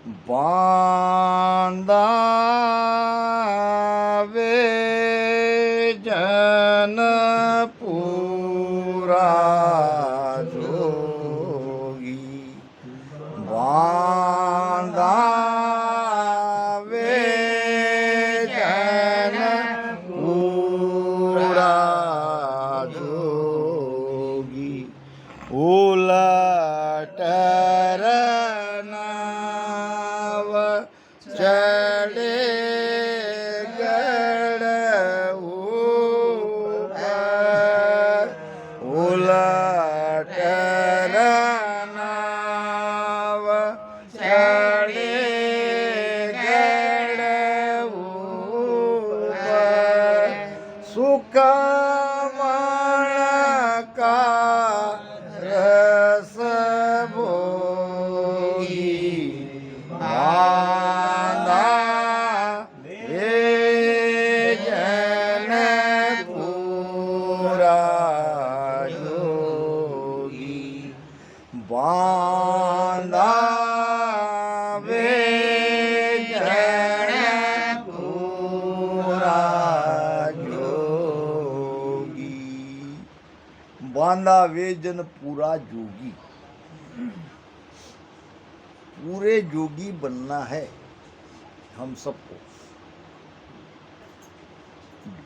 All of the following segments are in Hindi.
बांधावे जन पूरा जोगी बांधावे जन पूरा जोगी उलटर नाव चढ़े गढ़ ऊपर उलटर नाव चढ़े गढ़ ऊपर सुखमण का रस भोगी बांधा वे जन पूरा जोगी बांधा वे जन पूरा जोगी बांधा वे जन पूरा जोगी। पूरे जोगी बनना है हम सबको।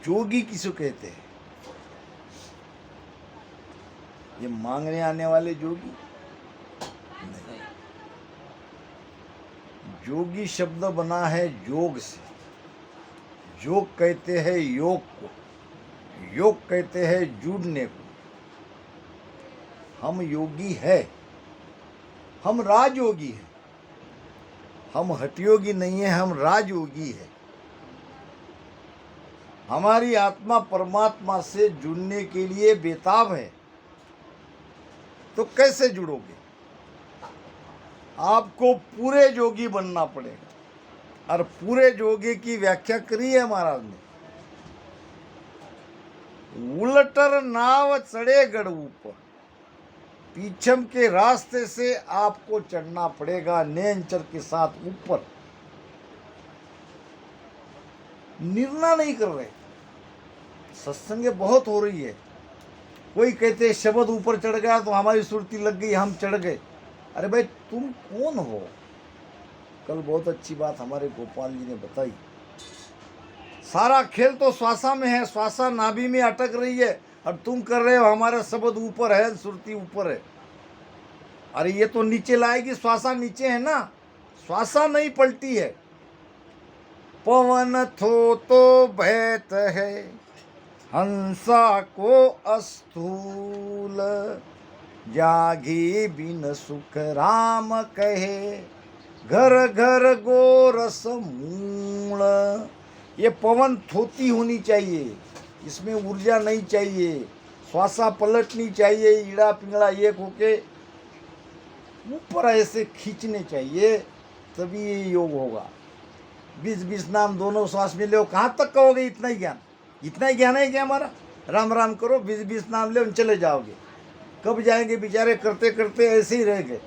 जोगी किसको कहते हैं? ये मांगने आने वाले जोगी नहीं। जोगी शब्द बना है योग से। योग कहते हैं योग को, योग कहते हैं जुड़ने को। हम योगी है, हम राजयोगी हैं। हम हठयोगी नहीं है, हम राजयोगी है। हमारी आत्मा परमात्मा से जुड़ने के लिए बेताब है। तो कैसे जुड़ोगे? आपको पूरे जोगी बनना पड़ेगा। और पूरे जोगी की व्याख्या करी है महाराज ने। उलटर नाव चढ़े गढ़ ऊपर। पीछम के रास्ते से आपको चढ़ना पड़ेगा नैनचर के साथ ऊपर। निर्णय नहीं कर रहे। सत्संग बहुत हो रही है। कोई कहते शब्द ऊपर चढ़ गया तो हमारी सुरती लग गई, हम चढ़ गए। अरे भाई तुम कौन हो? कल बहुत अच्छी बात हमारे गोपाल जी ने बताई। सारा खेल तो श्वासा में है, श्वासा नाभि में अटक रही है और तुम कर रहे हो हमारा शब्द ऊपर है, सुरती ऊपर है। अरे ये तो नीचे लाएगी, श्वासा नीचे है ना, श्वासा नहीं पलटी है। पवन थो तो बहत है हंसा को अस्थूल, जागी बिन सुख राम कहे, घर घर गोरस मूल। ये पवन थोती होनी चाहिए, इसमें ऊर्जा नहीं चाहिए। श्वासा पलटनी चाहिए, ईड़ा पिंगड़ा एक होके ऊपर ऐसे खींचने चाहिए, तभी ये योग होगा। 20-20 नाम दोनों श्वास में लो। कहाँ तक कहोगे इतना ही ज्ञान? इतना ही ज्ञान है क्या हमारा? राम राम करो, 20-20 नाम ले चले जाओगे। कब जाएंगे बेचारे? करते करते ऐसे ही रह गए।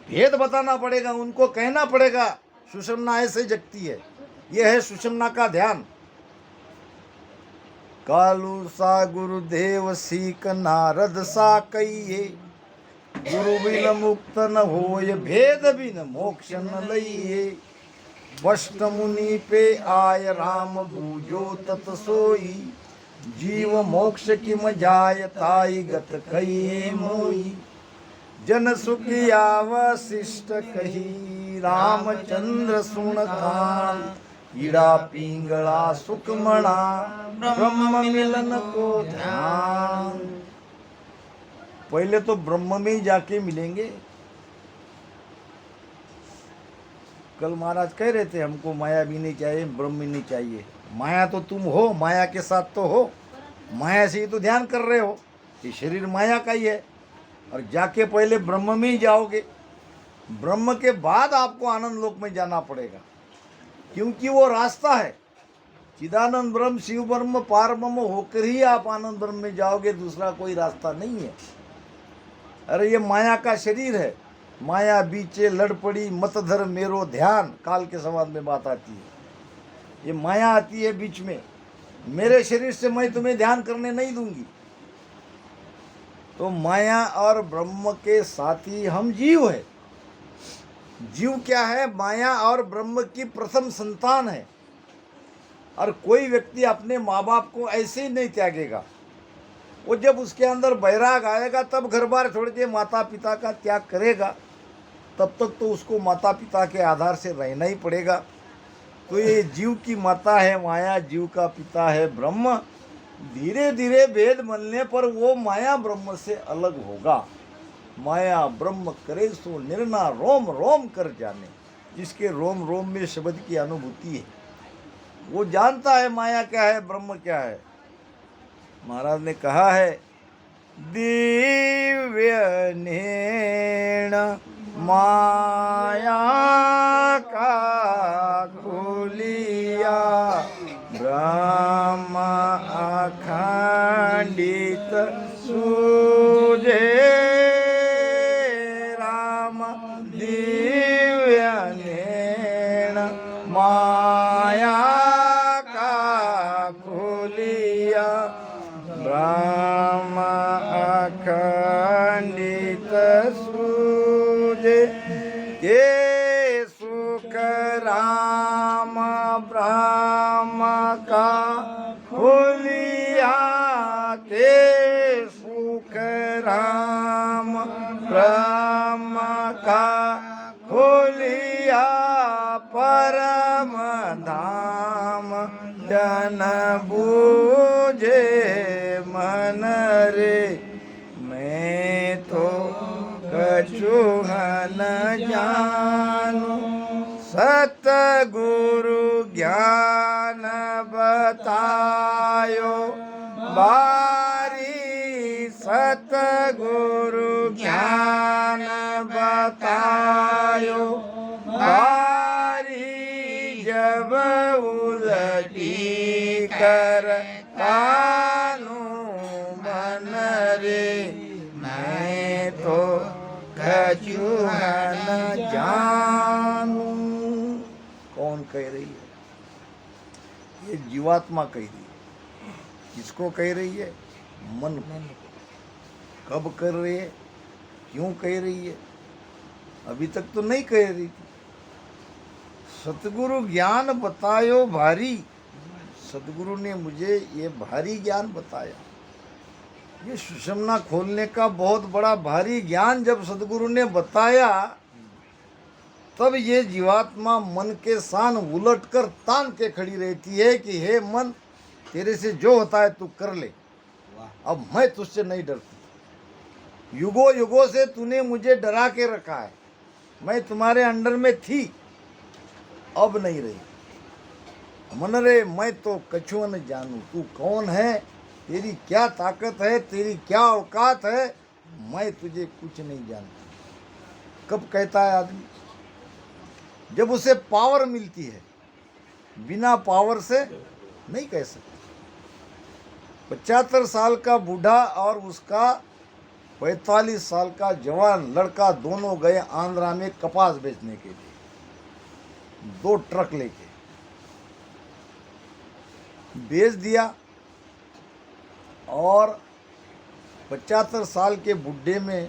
भेद बताना पड़ेगा, उनको कहना पड़ेगा सुषमना ऐसे जगती है। यह है सुषमना का ध्यान। कालू सा गुरुदेव सीख नारद सा कहिए, गुरु बिन मुक्त न होय, भेद बिन मोक्ष न लइए। वष्ट मुनि पे आय राम बूझो तत सोई, जीव मोक्ष किम जाय ताई गत कहिए मोई। जन सुखी आवशिष्ट कही, रामचंद्र सुन कान, ईड़ा पिंगला सुखमणा, ब्रह्म मिलन को ध्यान। पहले तो ब्रह्म में ही जाके मिलेंगे। कल महाराज कह रहे थे हमको माया भी नहीं चाहिए, ब्रह्म भी नहीं चाहिए। माया तो तुम हो, माया के साथ तो हो, माया से ही तो ध्यान कर रहे हो। ये शरीर माया का ही है। और जाके पहले ब्रह्म में ही जाओगे। ब्रह्म के बाद आपको आनंद लोक में जाना पड़ेगा, क्योंकि वो रास्ता है। चिदानंद ब्रह्म, शिव ब्रह्म, पार ब्रह्म होकर ही आप आनंद ब्रह्म में जाओगे, दूसरा कोई रास्ता नहीं है। अरे ये माया का शरीर है, माया बीचे लड़ पड़ी मत धर मेरो ध्यान, काल के संवाद में बात आती है। ये माया आती है बीच में, मेरे शरीर से मैं तुम्हें ध्यान करने नहीं दूंगी। तो माया और ब्रह्म के साथी हम जीव है। जीव क्या है? माया और ब्रह्म की प्रथम संतान है। और कोई व्यक्ति अपने माँ बाप को ऐसे ही नहीं त्यागेगा। वो जब उसके अंदर बैराग आएगा तब घर बार छोड़ के माता पिता का त्याग करेगा। तब तक तो उसको माता पिता के आधार से रहना ही पड़ेगा। तो ये जीव की माता है माया, जीव का पिता है ब्रह्म। धीरे धीरे भेद मिलने पर वो माया ब्रह्म से अलग होगा। माया ब्रह्म करे सो निर्णय रोम रोम कर जाने। जिसके रोम रोम में शब्द की अनुभूति है वो जानता है माया क्या है, ब्रह्म क्या है। महाराज ने कहा है, दिव्य नेण माया का खुलिया, ब्रह्म अखंडित सूझे राम। दिव्य नेण माया का खुलिया, ब्रह्म अखंडित सूझे। ये सुख राम ब्रह्म का खुलिया, ते सुख राम ब्रह्म का खुलिया, परम धाम जन बूझे मन रे। मैं तो कछु न जानू, सतगुरु ज्ञान बतायो बारी। सतगुरु ज्ञान बतायो बारी, जब उलटी कर कानू मन रे। मैं तो कछु न जानू। कौन कह रही है? ये जीवात्मा कह रही है। किसको कह रही है? मन को। कब कर रही है? क्यों कह रही है? अभी तक तो नहीं कह रही थी। सतगुरु ज्ञान बतायो भारी। सतगुरु ने मुझे ये भारी ज्ञान बताया। ये सुषुम्ना खोलने का बहुत बड़ा भारी ज्ञान जब सतगुरु ने बताया, तब ये जीवात्मा मन के सान उलट कर तान के खड़ी रहती है कि हे मन, तेरे से जो होता है तू कर ले, अब मैं तुझसे नहीं डरती। युगों युगों से तूने मुझे डरा के रखा है, मैं तुम्हारे अंडर में थी, अब नहीं रही। मन रे मैं तो कछु न जानू। तू कौन है, तेरी क्या ताकत है, तेरी क्या औकात है, मैं तुझे कुछ नहीं जानता। कब कहता है आदमी? जब उसे पावर मिलती है। बिना पावर से नहीं कह सकता। 75 साल का बूढ़ा और उसका 45 साल का जवान लड़का दोनों गए आंध्रा में कपास बेचने के लिए। 2 ट्रक लेके बेच दिया और 75 साल के बुढ़े में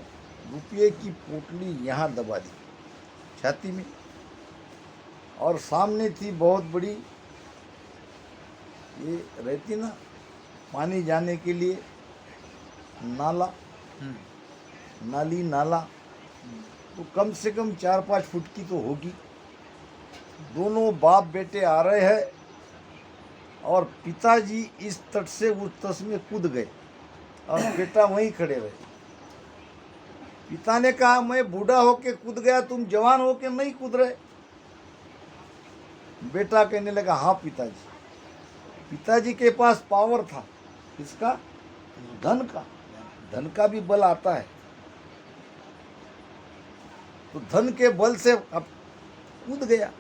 रुपये की पोटली यहाँ दबा दी छाती में। और सामने थी बहुत बड़ी, ये रहती ना पानी जाने के लिए नाला, नाली नाला, तो कम से कम 4-5 फुट की तो होगी। दोनों बाप बेटे आ रहे हैं और पिताजी इस तट से उस तट में कूद गए और बेटा वहीं खड़े रहे। पिता ने कहा, मैं बूढ़ा होके कूद गया, तुम जवान होके नहीं कूद रहे। बेटा कहने लगा, हाँ पिताजी। पिताजी के पास पावर था, इसका धन का। धन का भी बल आता है, तो धन के बल से अब कूद गया।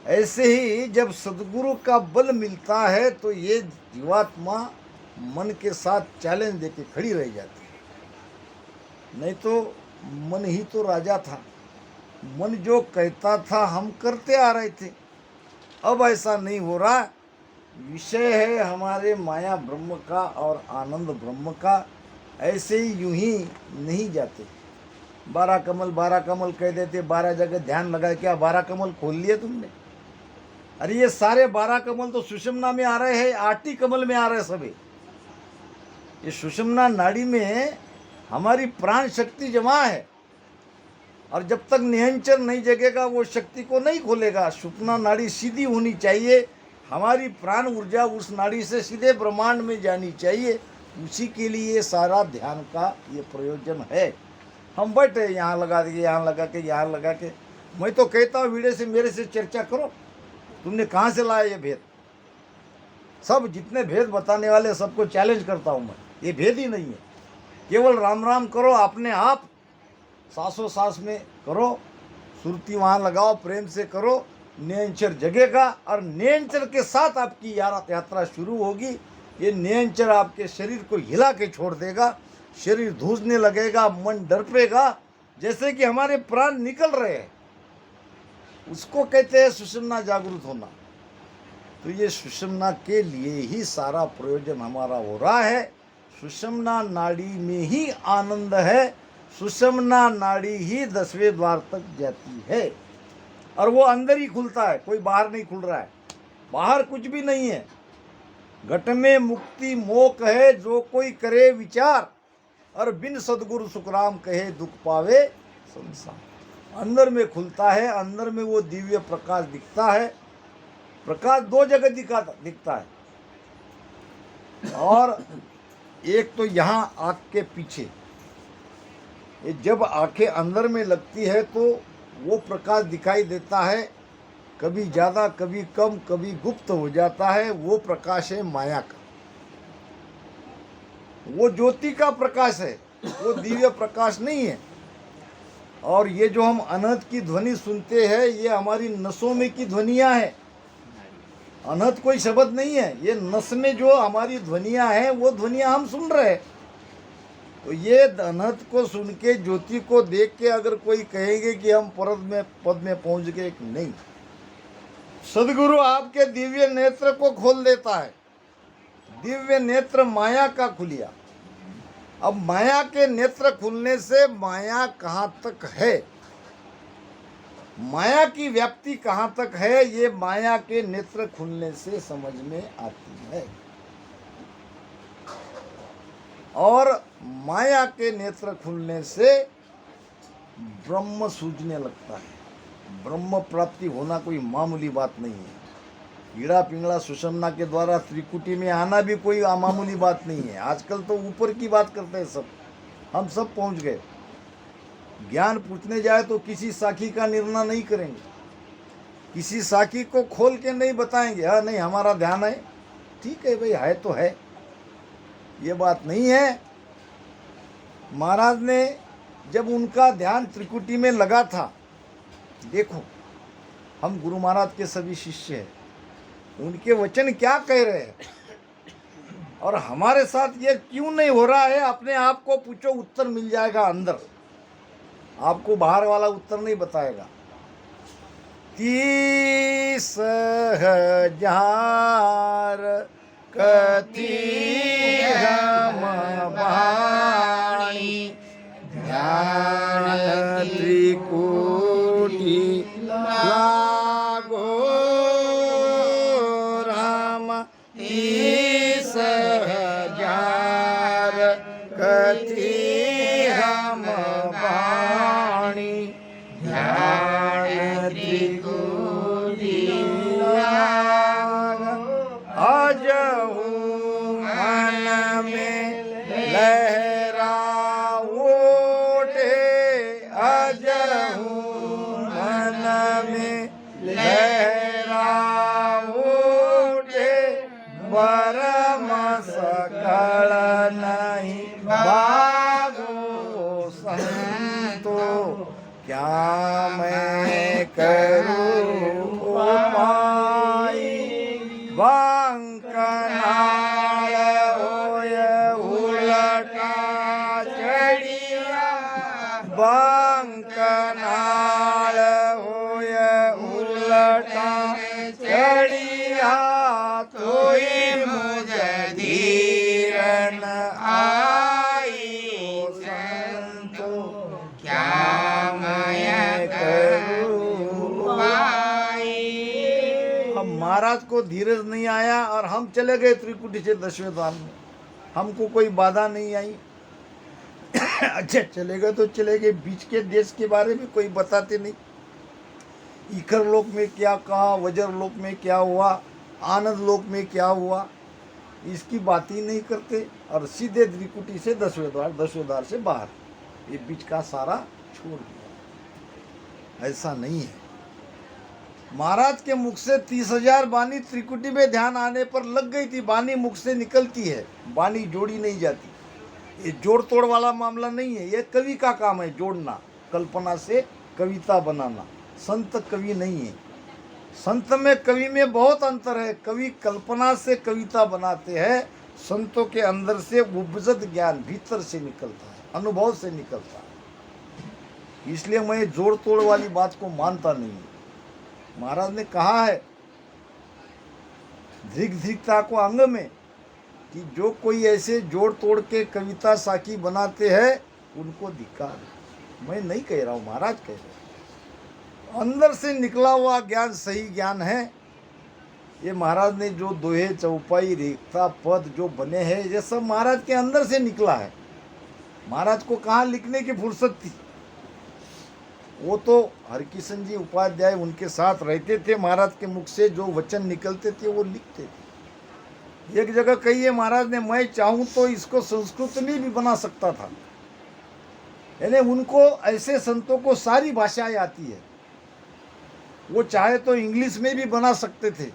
ऐसे ही जब सद्गुरु का बल मिलता है तो ये जीवात्मा मन के साथ चैलेंज देके खड़ी रह जाती है। नहीं तो मन ही तो राजा था। मन जो कहता था हम करते आ रहे थे, अब ऐसा नहीं हो रहा। विषय है हमारे माया ब्रह्म का और आनंद ब्रह्म का, ऐसे ही यूं ही नहीं जाते। 12 कमल कह देते, 12 जगह ध्यान लगा, क्या 12 कमल खोल लिए तुमने? अरे ये सारे 12 कमल तो सुषुम्ना में आ रहे हैं, 8 ही कमल में आ रहे हैं सभी। ये सुषुम्ना नाड़ी में हमारी प्राण शक्ति जमा है, और जब तक निहंचर नहीं जगेगा वो शक्ति को नहीं खोलेगा। सुषुम्ना नाड़ी सीधी होनी चाहिए, हमारी प्राण ऊर्जा उस नाड़ी से सीधे ब्रह्मांड में जानी चाहिए। उसी के लिए सारा ध्यान का ये प्रयोजन है। हम बैठे यहाँ लगा देंगे, यहाँ लगा के, यहाँ लगा के। मैं तो कहता हूँ वीडियो से मेरे से चर्चा करो, तुमने कहाँ से लाया ये भेद? सब जितने भेद बताने वाले सबको चैलेंज करता हूँ मैं, ये भेद ही नहीं है। केवल राम राम करो अपने आप, सांसों सांस में करो, सुरती वहाँ लगाओ, प्रेम से करो, नियंचर जगेगा और नियंचर के साथ आपकी यात्रा शुरू होगी। ये नियंचर आपके शरीर को हिला के छोड़ देगा, शरीर धूसने लगेगा, मन डरपेगा, जैसे कि हमारे प्राण निकल रहे हैं। उसको कहते हैं सुषुम्ना जागृत होना। तो ये सुषुम्ना के लिए ही सारा प्रयोजन हमारा हो रहा है। सुषुम्ना नाड़ी में ही आनंद है, सुषुम्ना नाड़ी ही 10वें द्वार तक जाती है, और वो अंदर ही खुलता है, कोई बाहर नहीं खुल रहा है। बाहर कुछ भी नहीं है। घट में मुक्ति मोक है, जो कोई करे विचार, और बिन सदगुरु सुखराम कहे दुख पावे संसार। अंदर में खुलता है, अंदर में वो दिव्य प्रकाश दिखता है। प्रकाश 2 जगह दिखता है, और एक तो यहाँ आँख के पीछे, ये जब आंखें अंदर में लगती है तो वो प्रकाश दिखाई देता है, कभी ज़्यादा कभी कम, कभी गुप्त हो जाता है। वो प्रकाश है माया का, वो ज्योति का प्रकाश है, वो दिव्य प्रकाश नहीं है। और ये जो हम अनहद की ध्वनि सुनते हैं, ये हमारी नसों में की ध्वनियाँ हैं। अनहद कोई शब्द नहीं है, ये नस में जो हमारी ध्वनियाँ हैं वो ध्वनियाँ हम सुन रहे हैं। तो ये अनहद को सुन के, ज्योति को देख के अगर कोई कहेंगे कि हम पद में पहुंच गए, नहीं। सदगुरु आपके दिव्य नेत्र को खोल देता है। दिव्य नेत्र माया का खुलिया। अब माया के नेत्र खुलने से माया कहाँ तक है, माया की व्याप्ति कहाँ तक है, ये माया के नेत्र खुलने से समझ में आती है। और माया के नेत्र खुलने से ब्रह्म सूझने लगता है। ब्रह्म प्राप्ति होना कोई मामूली बात नहीं है। कीड़ा पिंगला सुषुम्ना के द्वारा त्रिकुटी में आना भी कोई मामूली बात नहीं है। आजकल तो ऊपर की बात करते हैं सब, हम सब पहुंच गए। ज्ञान पूछने जाए तो किसी साखी का निर्णय नहीं करेंगे, किसी साखी को खोल के नहीं बताएंगे। हाँ नहीं हमारा ध्यान है, ठीक है भाई, है तो है, ये बात नहीं है। महाराज ने जब उनका ध्यान त्रिकुटी में लगा था, देखो हम गुरु महाराज के सभी शिष्य हैं, उनके वचन क्या कह रहे हैं और हमारे साथ ये क्यों नहीं हो रहा है, अपने आप को पूछो, उत्तर मिल जाएगा अंदर, आपको बाहर वाला उत्तर नहीं बताएगा। 30,000 कथी हम वाणी, ध्यान त्रिकुटी लागो राम। 30,000 कथी हम वाणी, ध्यान त्रिकुटी लागो। अजहू मन में लहरा उठे, अजहू मन में लहरा उठे, बरम सकल नहीं भागो संतो, क्या मैं करूँ उपाय। बंकनाल होय उलटा चढ़िया, बंकनाल तोई मुझ धीरन आई संतो क्या मैं करूं भाई। अब महाराज को धीरज नहीं आया और हम चले गए त्रिकुटी से 10वें द्वार में, हमको कोई बाधा नहीं आई। अच्छा चले गए तो चले गए, बीच के देश के बारे में कोई बताते नहीं, इखर लोक में क्या कहा, वज्र लोक में क्या हुआ, आनंद लोक में क्या हुआ, इसकी बात ही नहीं करते और सीधे त्रिकुटी से 10वें द्वार से बाहर, ये बीच का सारा छोड़ दिया। ऐसा नहीं है। महाराज के मुख से 30,000 वाणी त्रिकुटी में ध्यान आने पर लग गई थी। वाणी मुख से निकलती है, वाणी जोड़ी नहीं जाती। ये जोड़ तोड़ वाला मामला नहीं है, ये कवि का काम है जोड़ना, कल्पना से कविता बनाना। संत कवि नहीं है। संत में कवि में बहुत अंतर है। कवि कल्पना से कविता बनाते हैं, संतों के अंदर से उपजत ज्ञान भीतर से निकलता है, अनुभव से निकलता है। इसलिए मैं जोड़ तोड़ वाली बात को मानता नहीं हूँ। महाराज ने कहा है धृगता को अंग में कि जो कोई ऐसे जोड़ तोड़ के कविता साखी बनाते हैं उनको धिक्कार। मैं नहीं कह रहा हूँ, महाराज कह रहे हैं। अंदर से निकला हुआ ज्ञान सही ज्ञान है। ये महाराज ने जो दोहे चौपाई रेखता पद जो बने हैं ये सब महाराज के अंदर से निकला है। महाराज को कहाँ लिखने की फुर्सत थी? वो तो हरकिशन जी उपाध्याय उनके साथ रहते थे, महाराज के मुख से जो वचन निकलते थे वो लिखते थे। एक जगह कही है महाराज ने, मैं चाहूँ तो इसको संस्कृत में भी बना सकता था। यानी उनको ऐसे संतों को सारी भाषाएं आती है, वो चाहे तो इंग्लिश में भी बना सकते थे,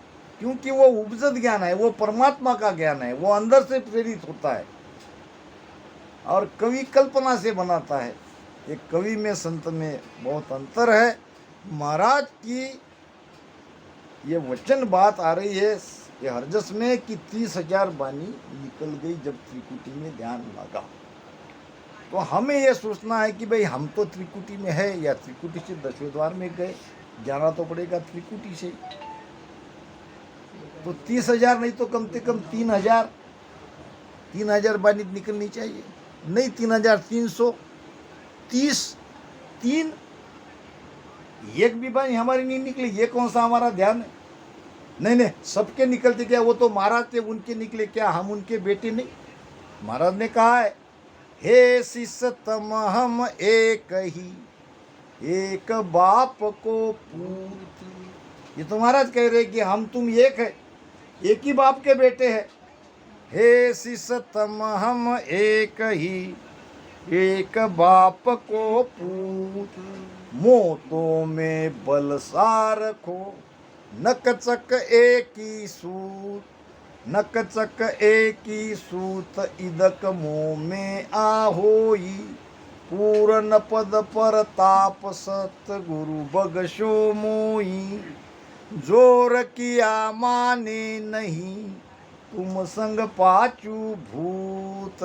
क्योंकि वो उपजत ज्ञान है, वो परमात्मा का ज्ञान है, वो अंदर से प्रेरित होता है। और कवि कल्पना से बनाता है। एक कवि में संत में बहुत अंतर है। महाराज की ये वचन बात आ रही है ये हरजस में कि 30,000 वाणी निकल गई जब त्रिकुटी में ध्यान लगा। तो हमें यह सोचना है कि भाई हम तो त्रिकुटी में है या त्रिकुटी से 10वें द्वार में गए, जाना तो पड़ेगा त्रिकुटी से। तो 30,000 नहीं तो कम से कम 3,000 वाणी निकलनी चाहिए। नहीं 3,333 एक भी वाणी हमारी नहीं निकली। ये कौन सा हमारा ध्यान है? नहीं सबके निकलते क्या? वो तो महाराज थे, उनके निकले क्या? हम उनके बेटे नहीं। महाराज ने कहा है हे शिष्य तम हम एक ही, एक बाप को पूत। ये तो महाराज कह रहे कि हम तुम एक है, एक ही बाप के बेटे हैं। हे शिष्य तम हम एक ही, एक बाप को पूत। मोतों में बलसार खो, नकचक एक ही सूत। नकचक एक ही सूत, इदक मोह में आहोई। पूरन पद पर ताप सतगुरु बगशो मोई। जोर किया माने नहीं, तुम संग पाचू भूत।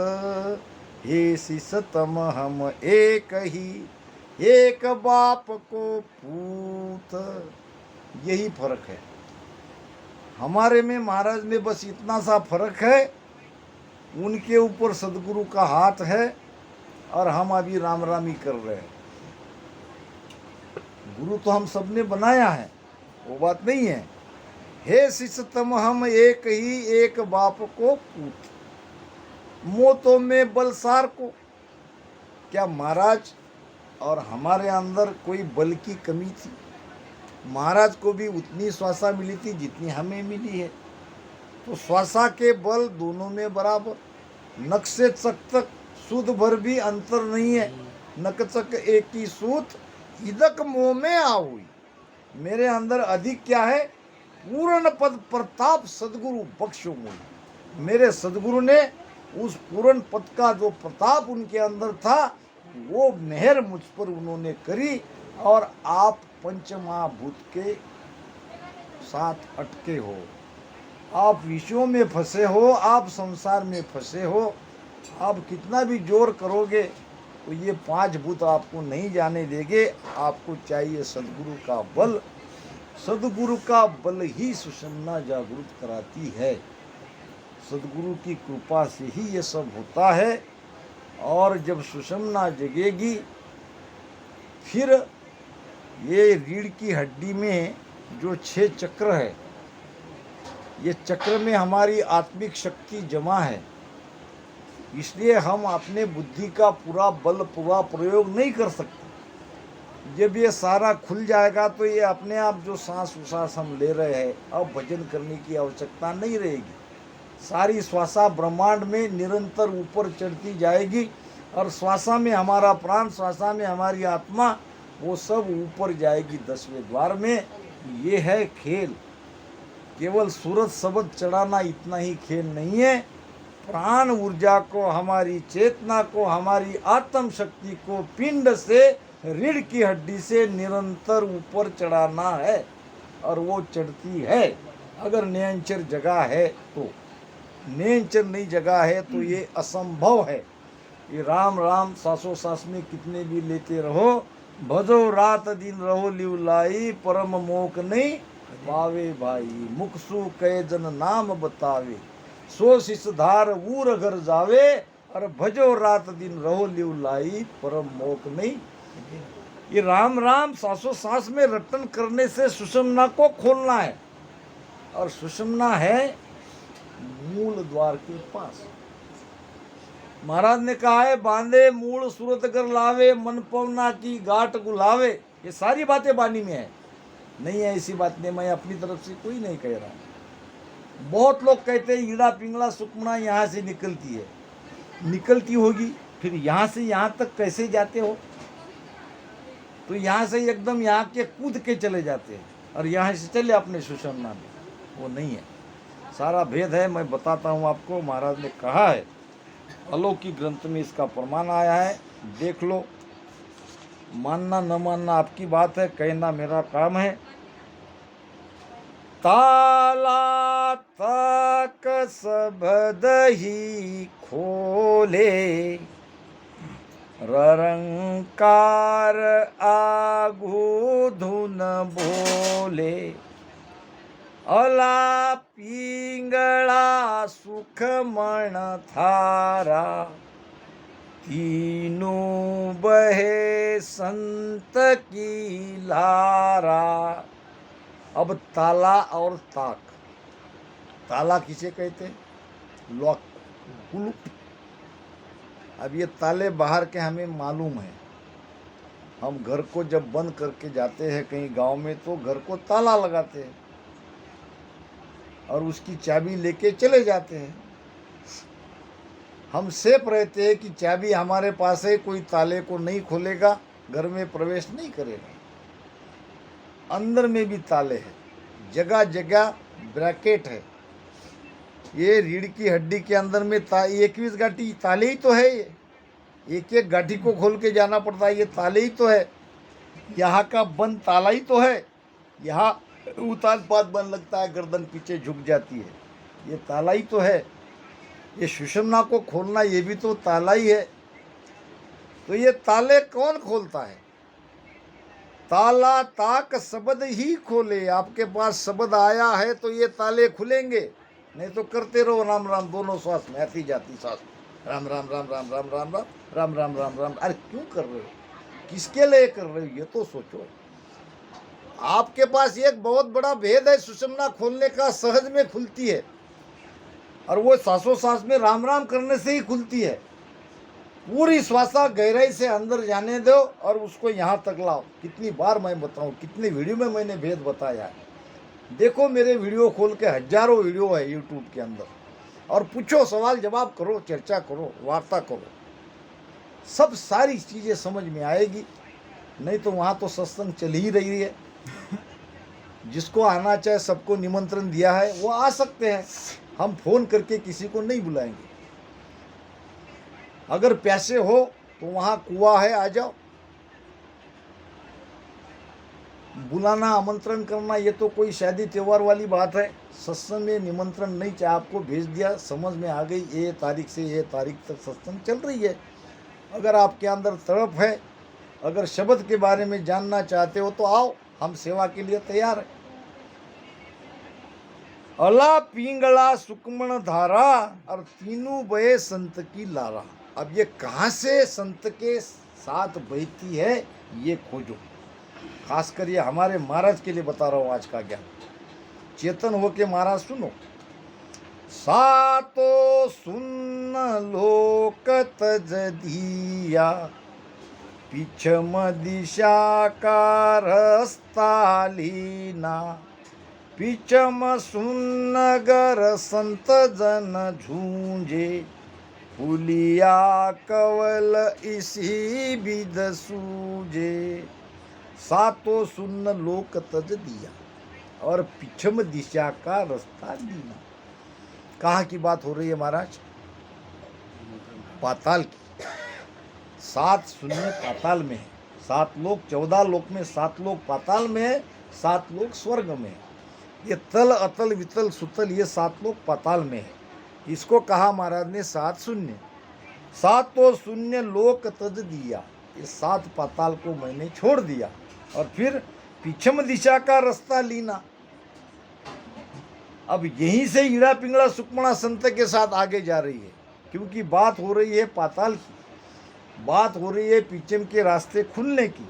हे शिष्यतम हम एक ही, एक बाप को पूत। यही फर्क है हमारे में, महाराज में। बस इतना सा फर्क है। उनके ऊपर सदगुरु का हाथ है और हम अभी राम राम ही कर रहे हैं। गुरु तो हम सब ने बनाया है, वो बात नहीं है। हे शिष्यतम हम एक ही, एक बाप को पूत। मोतों में बलसार को। क्या महाराज और हमारे अंदर कोई बल की कमी थी? महाराज को भी उतनी श्वासा मिली थी जितनी हमें मिली है। तो श्वासा के बल दोनों में बराबर। नक से चक तक सूद भर भी अंतर नहीं है। नकचक एक ही सूत, इदक मोह में आहुई। मेरे अंदर अधिक क्या है? पूर्ण पद प्रताप सदगुरु बख्शो मोई। मेरे सदगुरु ने उस पूर्ण पद का जो प्रताप उनके अंदर था वो मेहर मुझ पर उन्होंने करी। और आप पंचमहाभूत के साथ अटके हो, आप विषयों में फंसे हो, आप संसार में फंसे हो। आप कितना भी जोर करोगे तो ये 5 भूत आपको नहीं जाने देंगे। आपको चाहिए सदगुरु का बल, सदगुरु का बल ही सुषुम्ना जागृत कराती है। सदगुरु की कृपा से ही ये सब होता है। और जब सुषुम्ना जगेगी फिर ये रीढ़ की हड्डी में जो 6 चक्र है, ये चक्र में हमारी आत्मिक शक्ति जमा है। इसलिए हम अपने बुद्धि का पूरा बल पूरा प्रयोग नहीं कर सकते। जब ये सारा खुल जाएगा तो ये अपने आप जो सांस उसास हम ले रहे हैं, अब भजन करने की आवश्यकता नहीं रहेगी। सारी श्वासा ब्रह्मांड में निरंतर ऊपर चढ़ती जाएगी और श्वासा में हमारा प्राण, श्वासा में हमारी आत्मा, वो सब ऊपर जाएगी 10वें द्वार में। ये है खेल। केवल सूरज शब्द चढ़ाना इतना ही खेल नहीं है। प्राण ऊर्जा को, हमारी चेतना को, हमारी आत्म शक्ति को पिंड से, रीढ़ की हड्डी से निरंतर ऊपर चढ़ाना है और वो चढ़ती है। अगर नियंचर जगह है तो, नियंचर नहीं जगह है तो ये असंभव है। ये राम राम सासों सास में कितने भी लेते रहो, भजो रात दिन रहो लिवलाई, परम मोक नहीं पावे भाई। मुख सु कहे जन नाम बतावे, सो सिसधार ऊर घर जावे, और भजो रात दिन रहो लिवलाई, परम मोक नहीं। ये राम राम सासों सास में रटन करने से सुषुम्ना को खोलना है। और सुषुम्ना है मूल द्वार के पास। महाराज ने कहा है, बांधे मूल सूरत कर लावे, मन पवना की गांठ गुलावे। ये सारी बातें वाणी में है, नहीं है ऐसी बात नहीं, मैं अपनी तरफ से कोई नहीं कह रहा। बहुत लोग कहते हैं ईड़ा पिंगला सुकमना यहाँ से निकलती है। निकलती होगी, फिर यहाँ से यहाँ तक कैसे जाते हो? तो यहाँ से एकदम यहाँ के कूद के चले जाते हैं और यहाँ से चले अपने सुषुम्ना में, वो नहीं है। सारा भेद है, मैं बताता हूँ आपको। महाराज ने कहा है, अलौकिक ग्रंथ में इसका प्रमाण आया है, देख लो। मानना न मानना आपकी बात है, कहना मेरा काम है। ताला तक सबद ही खोले, ररंकार आगू धुन बोले, अला पिंगला सुख मन थारा, तीनों बहे संत की लारा। अब ताला और ताक, ताला किसे कहते हैं? लॉक, कुलूप। अब ये ताले बाहर के हमें मालूम है। हम घर को जब बंद करके जाते हैं कहीं गांव में तो घर को ताला लगाते हैं और उसकी चाबी लेके चले जाते हैं। हम सेफ रहते हैं कि चाबी हमारे पास है, कोई ताले को नहीं खोलेगा, घर में प्रवेश नहीं करेगा। अंदर में भी ताले हैं, जगह जगह ब्रैकेट है। ये रीढ़ की हड्डी के अंदर में 21 गांठी ताले ही तो है। ये एक एक गांठी को खोल के जाना पड़ता है, ये ताले ही तो है। यहाँ का बंद ताला ही तो है। यहाँ उताल पात बन लगता है, गर्दन पीछे झुक जाती है, ये ताला ही तो है। ये सुषुम्ना को खोलना ये भी तो ताला ही है। तो ये ताले कौन खोलता है? ताला ताक शब्द ही खोले। आपके पास शब्द आया है तो ये ताले खुलेंगे, नहीं तो करते रहो राम राम दोनों श्वास में, आती जाती सांस, राम राम राम राम राम राम राम राम राम राम राम। अरे क्यों कर रहे हो? किसके लिए कर रहे हो? ये तो सोचो। आपके पास एक बहुत बड़ा भेद है, सुषुम्ना खोलने का सहज में खुलती है और वो सांसों सांस में राम राम करने से ही खुलती है। पूरी श्वासा गहराई से अंदर जाने दो और उसको यहाँ तक लाओ। कितनी बार मैं बताऊँ, कितने वीडियो में मैंने भेद बताया है। देखो मेरे वीडियो खोल के, हजारों वीडियो है यूट्यूब के अंदर, और पूछो, सवाल जवाब करो, चर्चा करो, वार्ता करो, सब सारी चीज़ें समझ में आएगी। नहीं तो वहाँ तो सत्संग चल ही रही है। जिसको आना चाहे सबको निमंत्रण दिया है, वो आ सकते हैं। हम फोन करके किसी को नहीं बुलाएंगे। अगर प्यासे हो तो वहाँ कुआं है, आ जाओ। बुलाना, आमंत्रण करना, ये तो कोई शादी त्यौहार वाली बात है। सत्संग में निमंत्रण नहीं चाहे, आपको भेज दिया, समझ में आ गई, ये तारीख से ये तारीख तक सत्संग चल रही है। अगर आपके अंदर तड़प है, अगर शब्द के बारे में जानना चाहते हो तो आओ, हम सेवा के लिए तैयार हैं। अला पिंगला सुकमण धारा और तीनों बहे संत की लारा। अब ये कहाँ से संत के साथ बहती है ये खोजो। खासकर ये हमारे महाराज के लिए बता रहा हूँ आज का ज्ञान। चेतन हो के महाराज सुनो। सातो सुन लोक तज दिया, पिछम दिशा का रस्ता लीना, पिछम सुन नगर संत जन झूंझे, फुलिया कवल इसी विध सूझे। सातो सुन लोक तज दिया और पिछम दिशा का रास्ता लीना। कहाँ की बात हो रही है महाराज? पाताल की। 7 शून्य पाताल में है। 7 लोक, 14 लोक में 7 लोक पाताल में है, 7 लोक स्वर्ग में है। ये तल अतल वितल सुतल ये 7 लोक पाताल में है। इसको कहा महाराज ने 7 शून्य। 7 शून्य लोक तज दिया, ये 7 पाताल को मैंने छोड़ दिया और फिर पिछम दिशा का रास्ता लीना। अब यहीं से ईड़ा पिंगला सुकमणा संत के साथ आगे जा रही है, क्योंकि बात हो रही है पाताल की, बात हो रही है पिछम के रास्ते खुलने की।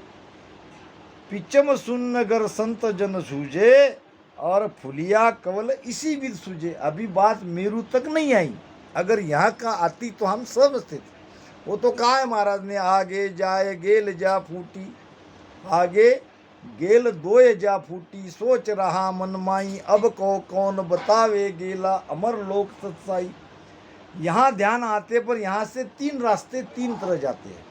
पिछम सुन नगर संत जन सूझे और फुलिया कवल इसी विध सूझे। अभी बात मेरू तक नहीं आई, अगर यहाँ का आती तो हम समझते थे। वो तो कहा है महाराज ने, आगे जाए गेल जा फूटी, आगे गेल दोए जा फूटी, सोच रहा मन माई, अब को कौन बतावे गेला, अमर लोक सत्साई। यहाँ ध्यान आते पर यहाँ से 3 रास्ते 3 तरह जाते हैं।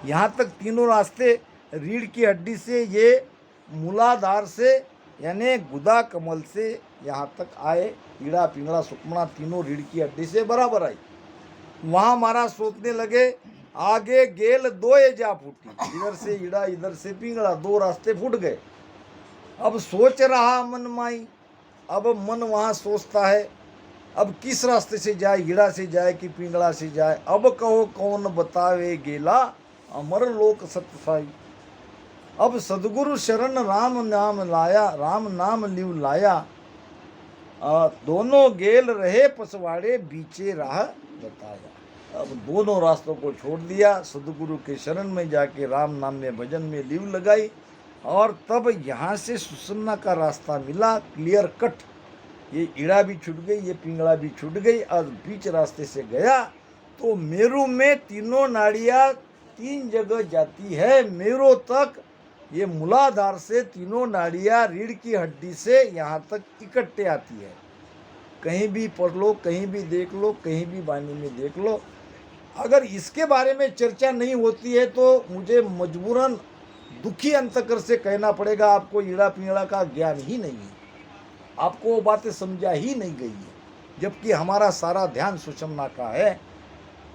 यहाँ तक तीनों रास्ते रीढ़ की हड्डी से, ये मूलाधार से यानी गुदा कमल से यहाँ तक आए। ईड़ा पिंगला सुकमणा तीनों रीढ़ की हड्डी से बराबर आई। वहाँ महाराज सोचने लगे, आगे गेल दोए जा फूटी, इधर से ईड़ा इधर से पिंगला, 2 रास्ते फूट गए। अब सोच रहा मन माई, अब मन वहाँ सोचता है अब किस रास्ते से जाए, ईड़ा से जाए कि पिंगला से जाए। अब कहो कौन बतावे गेला, अमर लोक सतसाई। अब सदगुरु शरण राम नाम लाया, राम नाम लिव लाया, दोनों गेल रहे पसवाड़े, बीचे राह बताया। अब दोनों रास्तों को छोड़ दिया, सदगुरु के शरण में जाके राम नाम में भजन में लीव लगाई और तब यहाँ से सुषुम्ना का रास्ता मिला क्लियर कट। ये ईड़ा भी छूट गई, ये पिंगला भी छूट गई और बीच रास्ते से गया तो मेरू में तीनों नाड़ियाँ 3 जगह जाती है। मेरो तक ये मूलाधार से तीनों नाड़ियाँ रीढ़ की हड्डी से यहाँ तक इकट्ठे आती है। कहीं भी पढ़ लो, कहीं भी देख लो, कहीं भी वाणी में देख लो। अगर इसके बारे में चर्चा नहीं होती है तो मुझे मजबूरन दुखी अंतकर से कहना पड़ेगा, आपको ईड़ा पिंगला का ज्ञान ही नहीं है, आपको वो बातें समझा ही नहीं गई है। जबकि हमारा सारा ध्यान सुषुम्ना का है।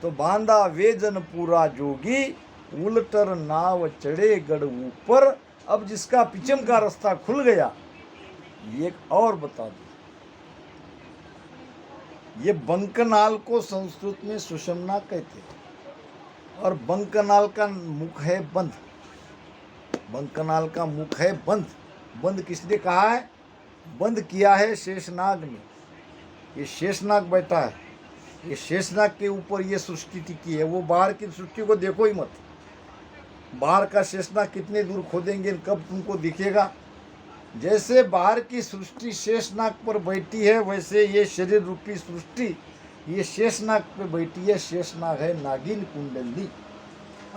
तो बांधा वेजन पूरा जोगी, उलटर नाव चढ़े गढ़ ऊपर। अब जिसका पिछम का रास्ता खुल गया, ये एक और बता दूं, ये बंकनाल को संस्कृत में सुषुम्ना कहते हैं और बंकनाल का मुख है बंद। बंकनाल का मुख है बंद। बंद किसने कहा है? बंद किया है शेषनाग ने। ये शेषनाग बैठा है, ये शेषनाग के ऊपर ये सृष्टि टिकी है। वो बाहर की सृष्टि को देखो ही मत। बाहर का शेषनाग कितने दूर खोदेंगे, कब तुमको दिखेगा? जैसे बाहर की सृष्टि शेषनाग पर बैठी है, वैसे ये शरीर रूपी सृष्टि ये शेषनाग पे बैठी है। शेषनाग है नागिन कुंडली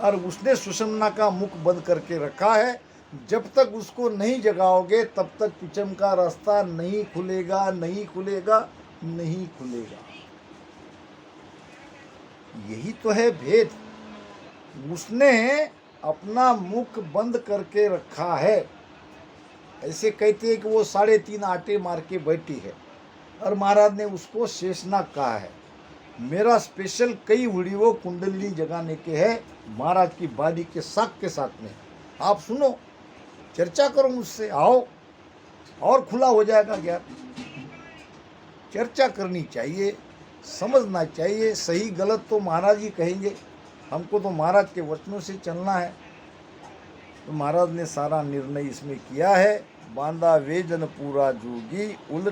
और उसने सुषुम्ना का मुख बंद करके रखा है। जब तक उसको नहीं जगाओगे तब तक पिछम का रास्ता नहीं खुलेगा, नहीं खुलेगा, नहीं खुलेगा। यही तो है भेद। उसने अपना मुख बंद करके रखा है। ऐसे कहते हैं कि वो 3.5 आटे मार के बैठी है और महाराज ने उसको शेषनाग कहा है। मेरा स्पेशल कई वीडियो कुंडलिनी जगाने के हैं महाराज की वाणी के साथ में। आप सुनो, चर्चा करो मुझसे, आओ और खुला हो जाएगा ज्ञान। चर्चा करनी चाहिए, समझना चाहिए। सही गलत तो महाराज ही कहेंगे, हमको तो महाराज के वचनों से चलना है। तो महाराज ने सारा निर्णय इसमें किया है। बांधा वेजन पूरा जोगी, उलट